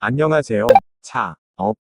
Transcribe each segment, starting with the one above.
안녕하세요.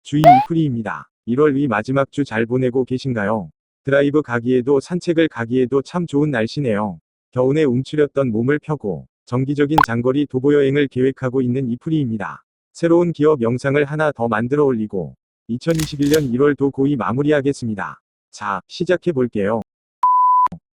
주인 이프리입니다. 1월 위 마지막 주 잘 보내고 계신가요? 드라이브 가기에도 산책을 가기에도 참 좋은 날씨네요. 겨우내 움츠렸던 몸을 펴고 정기적인 장거리 도보여행을 계획하고 있는 이프리입니다. 새로운 기업 영상을 하나 더 만들어 올리고 2021년 1월도 고이 마무리하겠습니다. 자, 시작해 볼게요.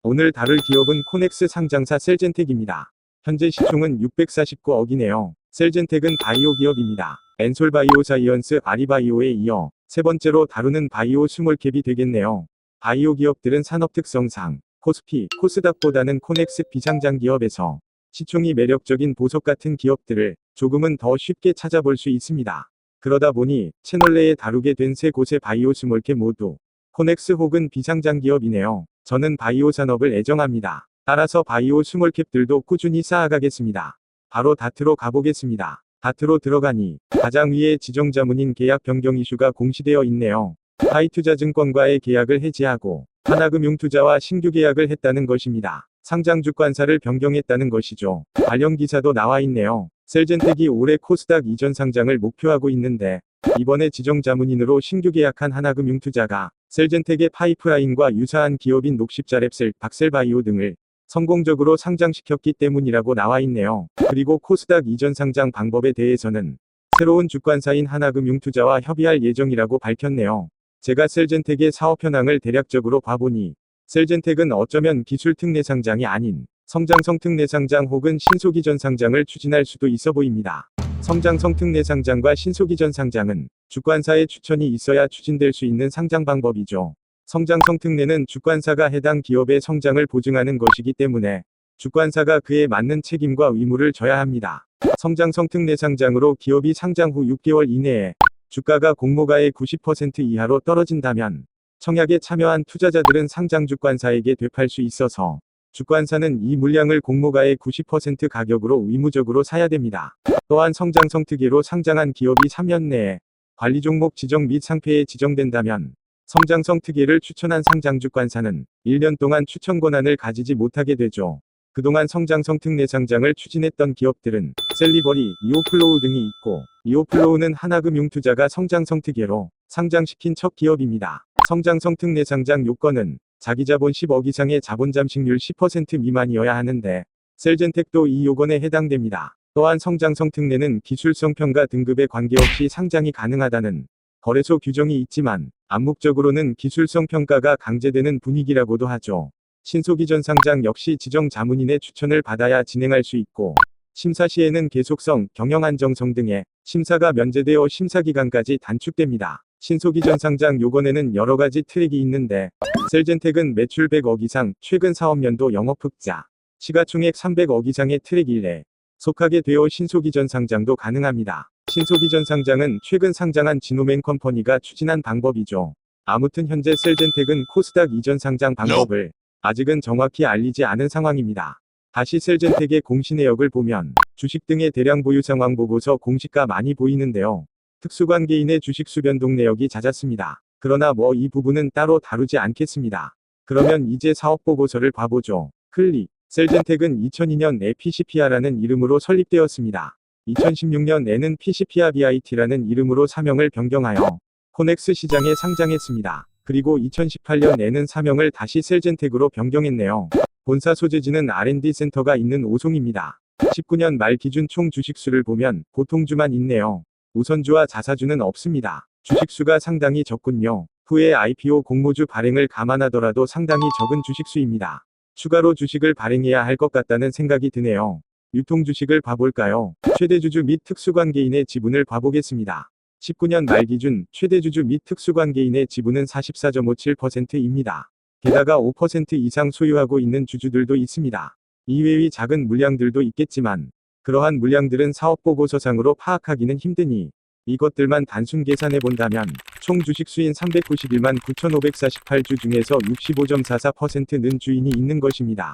오늘 다룰 기업은 코넥스 상장사 셀젠텍입니다. 현재 시총은 649억이네요. 셀젠텍은 바이오 기업입니다. 엔솔바이오사이언스, 아리바이오에 이어 세 번째로 다루는 바이오 스몰캡이 되겠네요. 바이오 기업들은 산업 특성상 코스피, 코스닥보다는 코넥스 비상장 기업에서 시총이 매력적인 보석 같은 기업들을 조금은 더 쉽게 찾아볼 수 있습니다. 그러다 보니 채널 내에 다루게 된 세 곳의 바이오 스몰캡 모두 코넥스 혹은 비상장 기업이네요. 저는 바이오 산업을 애정합니다. 따라서 바이오 스몰캡들도 꾸준히 쌓아가겠습니다. 바로 다트로 가보겠습니다. 다트로 들어가니 가장 위에 지정자문인 계약 변경 이슈가 공시되어 있네요. 하이투자증권과의 계약을 해지하고 하나금융투자와 신규 계약을 했다는 것입니다. 상장 주관사를 변경했다는 것이죠. 관련 기사도 나와 있네요. 셀젠텍이 올해 코스닥 이전 상장을 목표하고 있는데 이번에 지정자문인으로 신규 계약한 하나금융투자가 셀젠텍의 파이프라인과 유사한 기업인 녹십자랩셀, 박셀바이오 등을 성공적으로 상장시켰기 때문이라고 나와 있네요. 그리고 코스닥 이전 상장 방법에 대해서는 새로운 주관사인 하나금융투자와 협의할 예정이라고 밝혔네요. 제가 셀젠텍의 사업 현황을 대략적으로 봐보니 셀젠텍은 어쩌면 기술 특례 상장이 아닌 성장성 특례 상장 혹은 신소기전 상장을 추진할 수도 있어 보입니다. 성장성 특례 상장과 신소기전 상장은 주관사의 추천이 있어야 추진될 수 있는 상장 방법이죠. 성장성 특례는 주관사가 해당 기업의 성장을 보증하는 것이기 때문에 주관사가 그에 맞는 책임과 의무를 져야 합니다. 성장성 특례 상장으로 기업이 상장 후 6개월 이내에 주가가 공모가의 90% 이하로 떨어진다면 청약에 참여한 투자자들은 상장 주관사에게 되팔 수 있어서 주관사는 이 물량을 공모가의 90% 가격으로 의무적으로 사야 됩니다. 또한 성장성 특례로 상장한 기업이 3년 내에 관리 종목 지정 및 상패에 지정된다면 성장성 특례를 추천한 상장주관사는 1년 동안 추천 권한을 가지지 못하게 되죠. 그동안 성장성 특례 상장을 추진했던 기업들은 셀리버리, 이오플로우 등이 있고 이오플로우는 하나금융투자가 성장성 특례로 상장시킨 첫 기업입니다. 성장성 특례 상장 요건은 자기자본 10억 이상의 자본 잠식률 10% 미만이어야 하는데 셀젠텍도 이 요건에 해당됩니다. 또한 성장성 특례는 기술성 평가 등급에 관계없이 상장이 가능하다는 거래소 규정이 있지만 암묵적으로는 기술성 평가가 강제되는 분위기라고도 하죠. 신소기전 상장 역시 지정 자문인의 추천을 받아야 진행할 수 있고 심사 시에는 계속성, 경영 안정성 등의 심사가 면제되어 심사기간까지 단축됩니다. 신소기전 상장 요건에는 여러가지 트랙이 있는데 셀젠텍은 매출 100억 이상, 최근 사업연도 영업흑자, 시가총액 300억 이상의 트랙 일에 속하게 되어 신소기전 상장도 가능합니다. 신소기전 상장은 최근 상장한 지노맨 컴퍼니가 추진한 방법이죠. 아무튼 현재 셀젠텍은 코스닥 이전 상장 방법을 아직은 정확히 알리지 않은 상황입니다. 다시 셀젠텍의 공시내역을 보면 주식 등의 대량 보유 상황 보고서 공시가 많이 보이는데요. 특수관계인의 주식 수변동 내역이 잦았습니다. 그러나 이 부분은 따로 다루지 않겠습니다. 그러면 이제 사업보고서를 봐보죠. 클릭. 셀젠텍은 2002년에 PCPR라는 이름으로 설립되었습니다. 2016년에는 PCPR-BIT라는 이름으로 사명을 변경하여 코넥스 시장에 상장했습니다. 그리고 2018년에는 사명을 다시 셀젠텍으로 변경했네요. 본사 소재지는 R&D 센터가 있는 오송입니다. 19년 말 기준 총 주식수를 보면 보통주만 있네요. 우선주와 자사주는 없습니다. 주식수가 상당히 적군요. 후에 IPO 공모주 발행을 감안하더라도 상당히 적은 주식수입니다. 추가로 주식을 발행해야 할 것 같다는 생각이 드네요. 유통주식을 봐볼까요? 최대주주 및 특수관계인의 지분을 봐보겠습니다. 19년 말 기준 최대주주 및 특수관계인의 지분은 44.57%입니다. 게다가 5% 이상 소유하고 있는 주주들도 있습니다. 이외의 작은 물량들도 있겠지만 그러한 물량들은 사업보고서상으로 파악하기는 힘드니 이것들만 단순 계산해본다면 총 주식수인 391만 9,548주 중에서 65.44%는 주인이 있는 것입니다.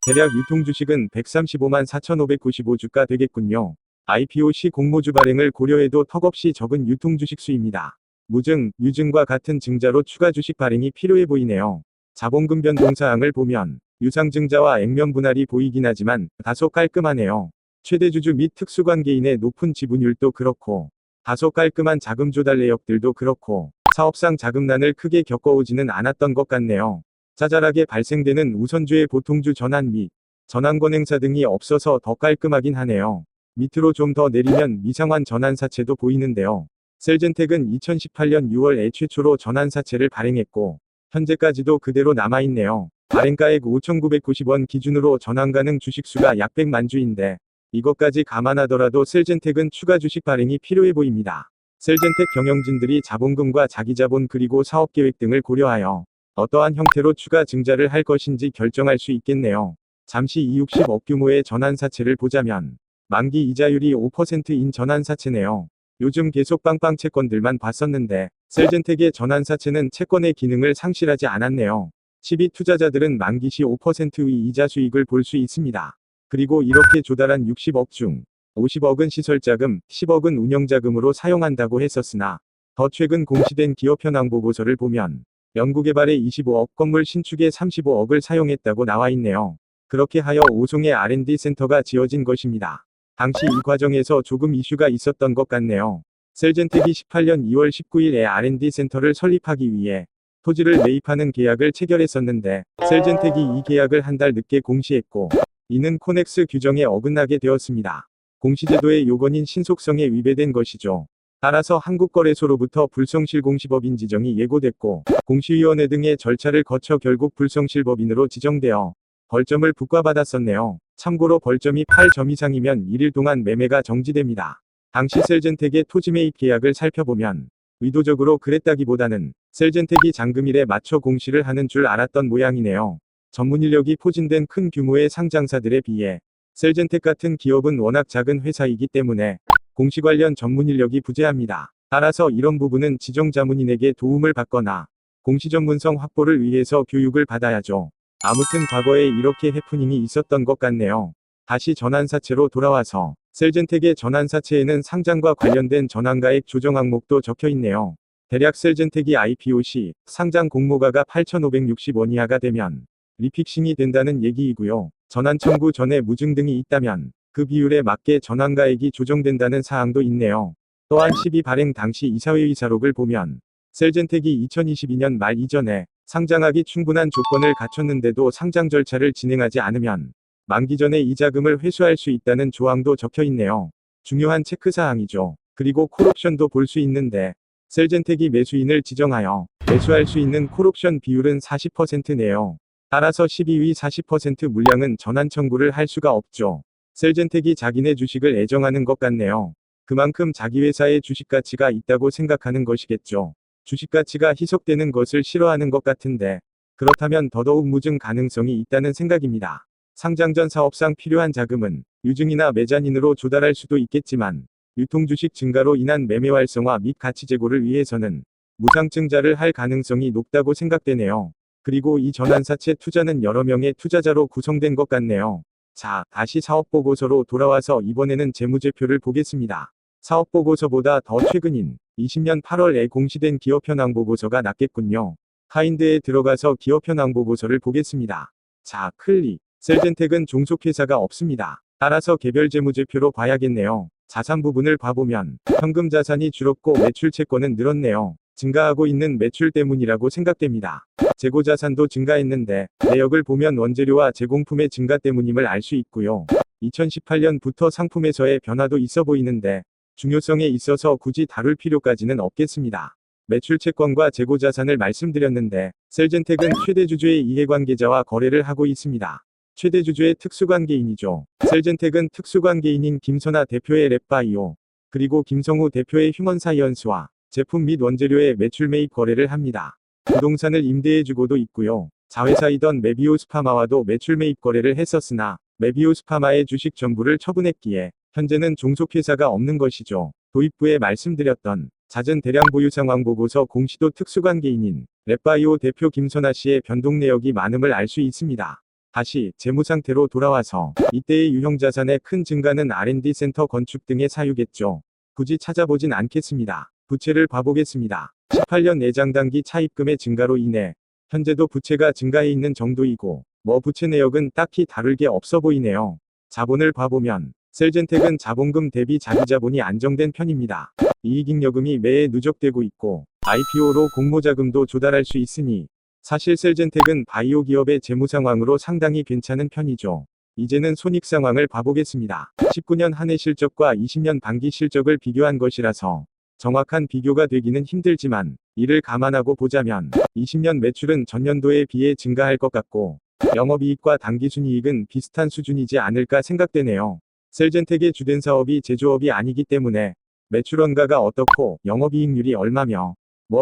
대략 유통주식은 135만 4,595주가 되겠군요. IPO 시 공모주 발행을 고려해도 턱없이 적은 유통주식 수입니다. 무증, 유증과 같은 증자로 추가 주식 발행이 필요해 보이네요. 자본금 변동 사항을 보면 유상증자와 액면 분할이 보이긴 하지만 다소 깔끔하네요. 최대 주주 및 특수관계인의 높은 지분율도 그렇고 다소 깔끔한 자금 조달 내역들도 그렇고 사업상 자금난을 크게 겪어오지는 않았던 것 같네요. 자잘하게 발생되는 우선주의 보통주 전환 및 전환권 행사 등이 없어서 더 깔끔하긴 하네요. 밑으로 좀 더 내리면 미상환 전환사채도 보이는데요. 셀젠텍은 2018년 6월에 최초로 전환사채를 발행했고 현재까지도 그대로 남아있네요. 발행가액 5,990원 기준으로 전환 가능 주식수가 약 100만 주인데 이것까지 감안하더라도 셀젠텍은 추가 주식 발행이 필요해 보입니다. 셀젠텍 경영진들이 자본금과 자기자본 그리고 사업계획 등을 고려하여 어떠한 형태로 추가 증자를 할 것인지 결정할 수 있겠네요. 잠시 260억 규모의 전환사채를 보자면 만기 이자율이 5%인 전환사채네요. 요즘 계속 빵빵 채권들만 봤었는데 셀젠텍의 전환사채는 채권의 기능을 상실하지 않았네요. 12 투자자들은 만기 시 5%의 이자 수익을 볼 수 있습니다. 그리고 이렇게 조달한 60억 중 50억은 시설자금, 10억은 운영자금으로 사용한다고 했었으나 더 최근 공시된 기업 현황 보고서를 보면 연구개발에 25억, 건물 신축에 35억을 사용했다고 나와 있네요. 그렇게 하여 5송의 R&D 센터가 지어진 것입니다. 당시 이 과정에서 조금 이슈가 있었던 것 같네요. 셀젠텍이 18년 2월 19일에 R&D 센터를 설립하기 위해 토지를 매입하는 계약을 체결했었는데 셀젠텍이 이 계약을 한 달 늦게 공시했고 이는 코넥스 규정에 어긋나게 되었습니다. 공시제도의 요건인 신속성에 위배된 것이죠. 따라서 한국거래소로부터 불성실공시법인 지정이 예고됐고 공시위원회 등의 절차를 거쳐 결국 불성실법인으로 지정되어 벌점을 부과받았었네요. 참고로 벌점이 8점 이상이면 1일 동안 매매가 정지됩니다. 당시 셀젠텍의 토지 매입 계약을 살펴보면 의도적으로 그랬다기보다는 셀젠텍이 잔금일에 맞춰 공시를 하는 줄 알았던 모양이네요. 전문 인력이 포진된 큰 규모의 상장사들에 비해 셀젠텍 같은 기업은 워낙 작은 회사이기 때문에 공시 관련 전문 인력이 부재합니다. 따라서 이런 부분은 지정 자문인에게 도움을 받거나 공시 전문성 확보를 위해서 교육을 받아야죠. 아무튼 과거에 이렇게 해프닝이 있었던 것 같네요. 다시 전환사채로 돌아와서 셀젠텍의 전환사채에는 상장과 관련된 전환가액 조정 항목도 적혀있네요. 대략 셀젠텍이 IPO 시 상장 공모가가 8,560원 이하가 되면 리픽싱이 된다는 얘기이고요. 전환 청구 전에 무증 등이 있다면 그 비율에 맞게 전환가액이 조정된다는 사항도 있네요. 또한 12 발행 당시 이사회 의사록을 보면 셀젠텍이 2022년 말 이전에 상장하기 충분한 조건을 갖췄는데도 상장 절차를 진행하지 않으면 만기 전에 이자금을 회수할 수 있다는 조항도 적혀 있네요. 중요한 체크사항이죠. 그리고 콜옵션도 볼 수 있는데 셀젠텍이 매수인을 지정하여 매수할 수 있는 콜옵션 비율은 40%네요. 따라서 12위 40% 물량은 전환 청구를 할 수가 없죠. 셀젠텍이 자기네 주식을 애정하는 것 같네요. 그만큼 자기 회사의 주식 가치가 있다고 생각하는 것이겠죠. 주식 가치가 희석되는 것을 싫어하는 것 같은데 그렇다면 더더욱 무증 가능성이 있다는 생각입니다. 상장 전 사업상 필요한 자금은 유증이나 매자닌으로 조달할 수도 있겠지만 유통주식 증가로 인한 매매 활성화 및 가치 제고를 위해서는 무상증자를 할 가능성이 높다고 생각되네요. 그리고 이 전환사채 투자는 여러 명의 투자자로 구성된 것 같네요. 자, 다시 사업보고서로 돌아와서 이번에는 재무제표를 보겠습니다. 사업보고서보다 더 최근인 20년 8월에 공시된 기업 현황 보고서가 낫겠군요. 카인드에 들어가서 기업 현황 보고서를 보겠습니다. 자, 클릭. 셀젠텍은 종속회사가 없습니다. 따라서 개별 재무제표로 봐야겠네요. 자산 부분을 봐보면 현금 자산이 줄었고 매출 채권은 늘었네요. 증가하고 있는 매출 때문이라고 생각됩니다. 재고 자산도 증가했는데 내역을 보면 원재료와 제공품의 증가 때문임을 알 수 있고요. 2018년부터 상품에서의 변화도 있어 보이는데 중요성에 있어서 굳이 다룰 필요까지는 없겠습니다. 매출 채권과 재고 자산을 말씀드렸는데 셀젠텍은 최대 주주의 이해관계자와 거래를 하고 있습니다. 최대 주주의 특수관계인이죠. 셀젠텍은 특수관계인인 김선아 대표의 랩바이오, 그리고 김성우 대표의 휴먼사이언스와 제품 및 원재료의 매출 매입 거래를 합니다. 부동산을 임대해주고도 있고요. 자회사이던 메비우스 파마와도 매출 매입 거래를 했었으나 메비우스 파마의 주식 전부를 처분했기에 현재는 종속회사가 없는 것이죠. 도입부에 말씀드렸던 잦은 대량 보유 상황 보고서 공시도 특수관계인인 랩바이오 대표 김선아 씨의 변동 내역이 많음을 알 수 있습니다. 다시 재무 상태로 돌아와서 이때의 유형 자산의 큰 증가는 R&D 센터 건축 등의 사유겠죠. 굳이 찾아보진 않겠습니다. 부채를 봐보겠습니다. 18년 내장단기 차입금의 증가로 인해 현재도 부채가 증가해 있는 정도이고 부채 내역은 딱히 다를 게 없어 보이네요. 자본을 봐보면 셀젠텍은 자본금 대비 자기자본이 안정된 편입니다. 이익잉여금이 매해 누적되고 있고 IPO로 공모자금도 조달할 수 있으니 사실 셀젠텍은 바이오 기업의 재무 상황으로 상당히 괜찮은 편이죠. 이제는 손익 상황을 봐보겠습니다. 19년 한 해 실적과 20년 반기 실적을 비교한 것이라서 정확한 비교가 되기는 힘들지만 이를 감안하고 보자면 20년 매출은 전년도에 비해 증가할 것 같고 영업이익과 당기순이익은 비슷한 수준이지 않을까 생각되네요. 셀젠텍의 주된 사업이 제조업이 아니기 때문에 매출 원가가 어떻고 영업이익률이 얼마며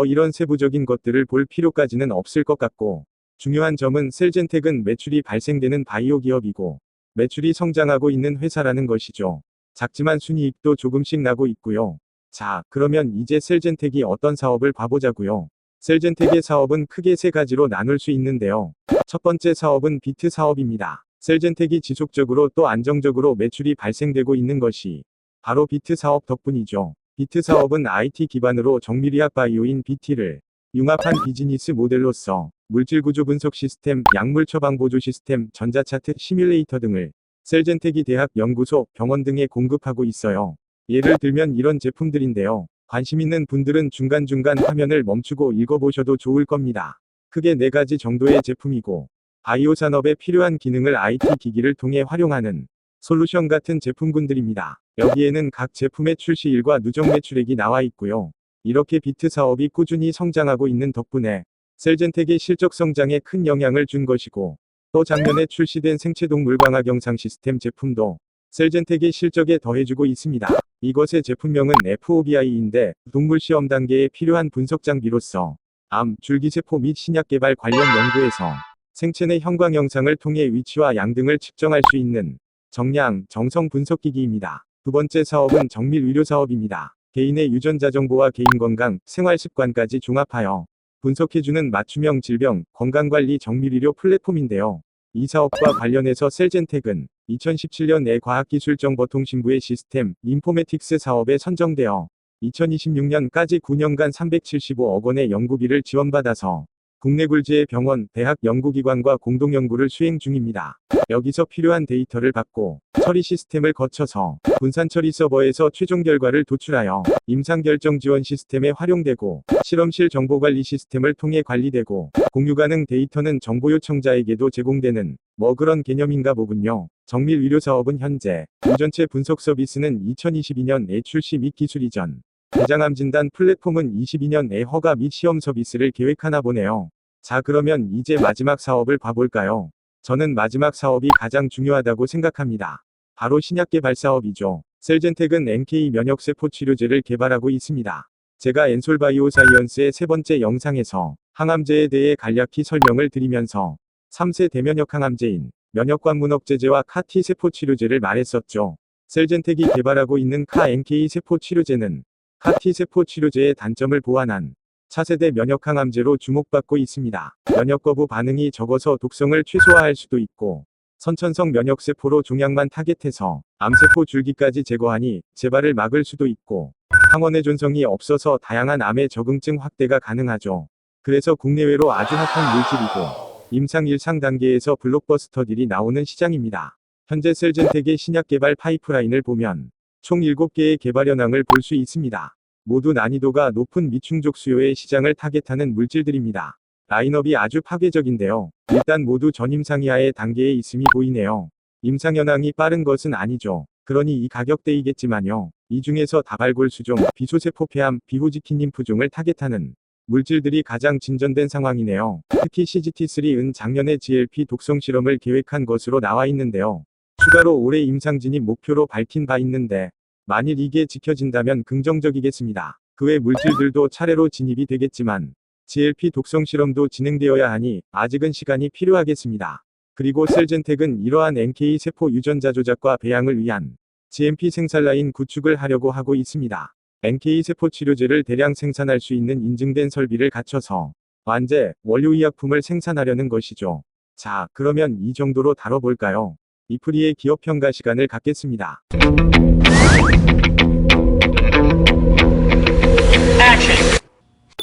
이런 세부적인 것들을 볼 필요까지는 없을 것 같고 중요한 점은 셀젠텍은 매출이 발생되는 바이오 기업이고 매출이 성장하고 있는 회사라는 것이죠. 작지만 순이익도 조금씩 나고 있고요. 자, 그러면 이제 셀젠텍이 어떤 사업을 봐보자고요. 셀젠텍의 사업은 크게 세 가지로 나눌 수 있는데요. 첫 번째 사업은 비트 사업입니다. 셀젠텍이 지속적으로 또 안정적으로 매출이 발생되고 있는 것이 바로 비트 사업 덕분이죠. 비트 사업은 IT 기반으로 정밀의학 바이오인 BT를 융합한 비즈니스 모델로서 물질 구조 분석 시스템, 약물 처방 보조 시스템, 전자차트 시뮬레이터 등을 셀젠텍이 대학, 연구소, 병원 등에 공급하고 있어요. 예를 들면 이런 제품들인데요. 관심 있는 분들은 중간중간 화면을 멈추고 읽어보셔도 좋을 겁니다. 크게 4가지 정도의 제품이고 바이오 산업에 필요한 기능을 IT 기기를 통해 활용하는 솔루션 같은 제품군들입니다. 여기에는 각 제품의 출시일과 누적 매출액이 나와 있고요. 이렇게 비트 사업이 꾸준히 성장하고 있는 덕분에 셀젠텍의 실적 성장에 큰 영향을 준 것이고 또 작년에 출시된 생체동물 강화 경상 시스템 제품도 셀젠텍의 실적에 더해주고 있습니다. 이것의 제품명은 FOBI인데 동물 시험 단계에 필요한 분석 장비로서 암, 줄기세포 및 신약 개발 관련 연구에서 생체 내 형광 영상을 통해 위치와 양 등을 측정할 수 있는 정량, 정성 분석기기입니다. 두 번째 사업은 정밀 의료 사업입니다. 개인의 유전자 정보와 개인 건강, 생활 습관까지 종합하여 분석해주는 맞춤형 질병, 건강관리 정밀의료 플랫폼인데요. 이 사업과 관련해서 셀젠텍은 2017년에 과학기술정보통신부의 시스템, 인포메틱스 사업에 선정되어 2026년까지 9년간 375억 원의 연구비를 지원받아서 국내 굴지의 병원, 대학 연구기관과 공동연구를 수행 중입니다. 여기서 필요한 데이터를 받고 처리 시스템을 거쳐서 분산처리 서버에서 최종 결과를 도출하여 임상결정 지원 시스템에 활용되고 실험실 정보관리 시스템을 통해 관리되고 공유 가능 데이터는 정보 요청자에게도 제공되는 그런 개념인가 보군요. 정밀 의료 사업은 현재 유전체 분석 서비스는 2022년에 출시 및 기술 이전 대장암 진단 플랫폼은 22년에 허가 및 시험 서비스를 계획하나 보네요. 자, 그러면 이제 마지막 사업을 봐볼까요? 저는 마지막 사업이 가장 중요하다고 생각합니다. 바로 신약 개발 사업이죠. 셀젠텍은 NK 면역세포 치료제를 개발하고 있습니다. 제가 엔솔바이오사이언스의 세 번째 영상에서 항암제에 대해 간략히 설명을 드리면서 3세 대면역 항암제인 면역관문 억제제와 CAR-T 세포 치료제를 말했었죠. 셀젠텍이 개발하고 있는 CAR-NK 세포 치료제는 CAR-T 세포 치료제의 단점을 보완한 차세대 면역 항암제로 주목받고 있습니다. 면역 거부 반응이 적어서 독성을 최소화할 수도 있고 선천성 면역세포로 종양만 타겟해서 암세포 줄기까지 제거하니 재발을 막을 수도 있고 항원의 존성이 없어서 다양한 암의 적응증 확대가 가능하죠. 그래서 국내외로 아주 핫한 물질이고 임상 1상 단계에서 블록버스터들이 나오는 시장입니다. 현재 셀젠텍의 신약 개발 파이프라인을 보면 총 7개의 개발 현황을 볼 수 있습니다. 모두 난이도가 높은 미충족 수요의 시장을 타겟하는 물질들입니다. 라인업이 아주 파괴적인데요. 일단 모두 전임상 이하의 단계에 있음이 보이네요. 임상 현황이 빠른 것은 아니죠. 그러니 이 가격대이겠지만요. 이 중에서 다발골수종, 비소세포 폐암, 비호지킨 림프종을 타겟하는 물질들이 가장 진전된 상황이네요. 특히 CGT3은 작년에 GLP 독성 실험을 계획한 것으로 나와 있는데요. 추가로 올해 임상 진입 목표로 밝힌 바 있는데 만일 이게 지켜진다면 긍정적이겠습니다. 그 외 물질들도 차례로 진입이 되겠지만 GLP 독성 실험도 진행되어야 하니 아직은 시간이 필요하겠습니다. 그리고 셀젠텍은 이러한 NK 세포 유전자 조작과 배양을 위한 GMP 생산라인 구축을 하려고 하고 있습니다. NK 세포 치료제를 대량 생산할 수 있는 인증된 설비를 갖춰서 완제, 원료의약품을 생산하려는 것이죠. 자, 그러면 이 정도로 다뤄볼까요? 이프리의 기업 평가 시간을 갖겠습니다.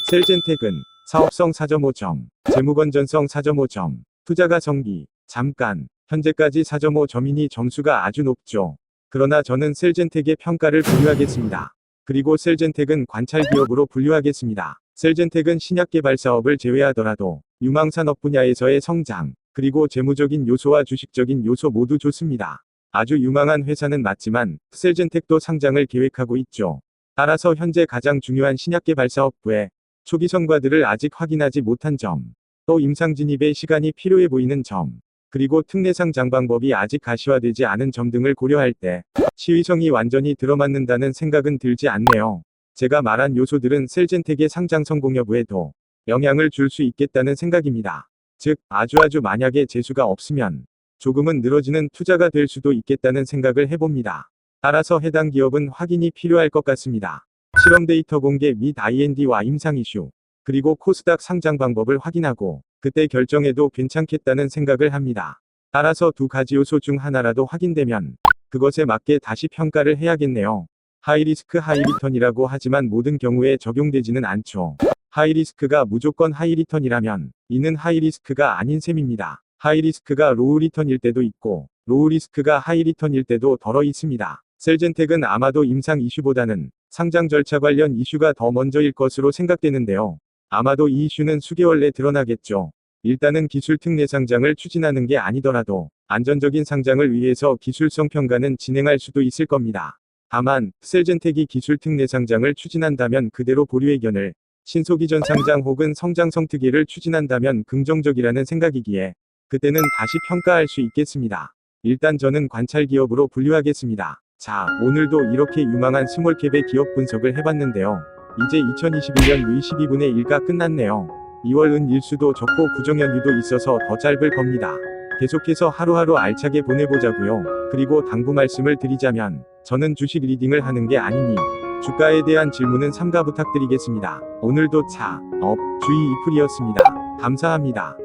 셀젠텍은 사업성 4.5점, 재무건전성 4.5점, 투자가 정기, 잠깐, 현재까지 4.5점이니 점수가 아주 높죠. 그러나 저는 셀젠텍의 평가를 분류하겠습니다. 그리고 셀젠텍은 관찰 기업으로 분류하겠습니다. 셀젠텍은 신약 개발 사업을 제외하더라도 유망산업 분야에서의 성장, 그리고 재무적인 요소와 주식적인 요소 모두 좋습니다. 아주 유망한 회사는 맞지만 셀젠텍도 상장을 계획하고 있죠. 따라서 현재 가장 중요한 신약 개발 사업부의 초기 성과들을 아직 확인하지 못한 점, 또 임상 진입에 시간이 필요해 보이는 점, 그리고 특례상 장방법이 아직 가시화되지 않은 점 등을 고려할 때 시의성이 완전히 들어맞는다는 생각은 들지 않네요. 제가 말한 요소들은 셀젠텍의 상장 성공 여부에도 영향을 줄 수 있겠다는 생각입니다. 즉, 아주 만약에 재수가 없으면 조금은 늘어지는 투자가 될 수도 있겠다는 생각을 해봅니다. 따라서 해당 기업은 확인이 필요할 것 같습니다. 실험 데이터 공개 및 IND와 임상 이슈, 그리고 코스닥 상장 방법을 확인하고 그때 결정해도 괜찮겠다는 생각을 합니다. 따라서 두 가지 요소 중 하나라도 확인되면 그것에 맞게 다시 평가를 해야겠네요. 하이리스크 하이리턴이라고 하지만 모든 경우에 적용되지는 않죠. 하이리스크가 무조건 하이리턴이라면 이는 하이리스크가 아닌 셈입니다. 하이리스크가 로우리턴일 때도 있고 로우리스크가 하이리턴일 때도 덜어 있습니다. 셀젠텍은 아마도 임상 이슈보다는 상장 절차 관련 이슈가 더 먼저일 것으로 생각되는데요. 아마도 이 이슈는 수개월 내 드러나겠죠. 일단은 기술 특례 상장을 추진하는 게 아니더라도 안전적인 상장을 위해서 기술성 평가는 진행할 수도 있을 겁니다. 다만 셀젠텍이 기술 특례 상장을 추진한다면 그대로 보류의견을, 신소기전 상장 혹은 성장성 특례를 추진한다면 긍정적이라는 생각이기에 그때는 다시 평가할 수 있겠습니다. 일단 저는 관찰 기업으로 분류하겠습니다. 자, 오늘도 이렇게 유망한 스몰캡의 기업 분석을 해봤는데요. 이제 2021년 의 12분의 1가 끝났네요. 2월은 일수도 적고 구정연휴도 있어서 더 짧을 겁니다. 계속해서 하루하루 알차게 보내보자고요. 그리고 당부 말씀을 드리자면 저는 주식 리딩을 하는 게 아니니 주가에 대한 질문은 삼가 부탁드리겠습니다. 오늘도 차, 업, 주의 이풀이었습니다. 감사합니다.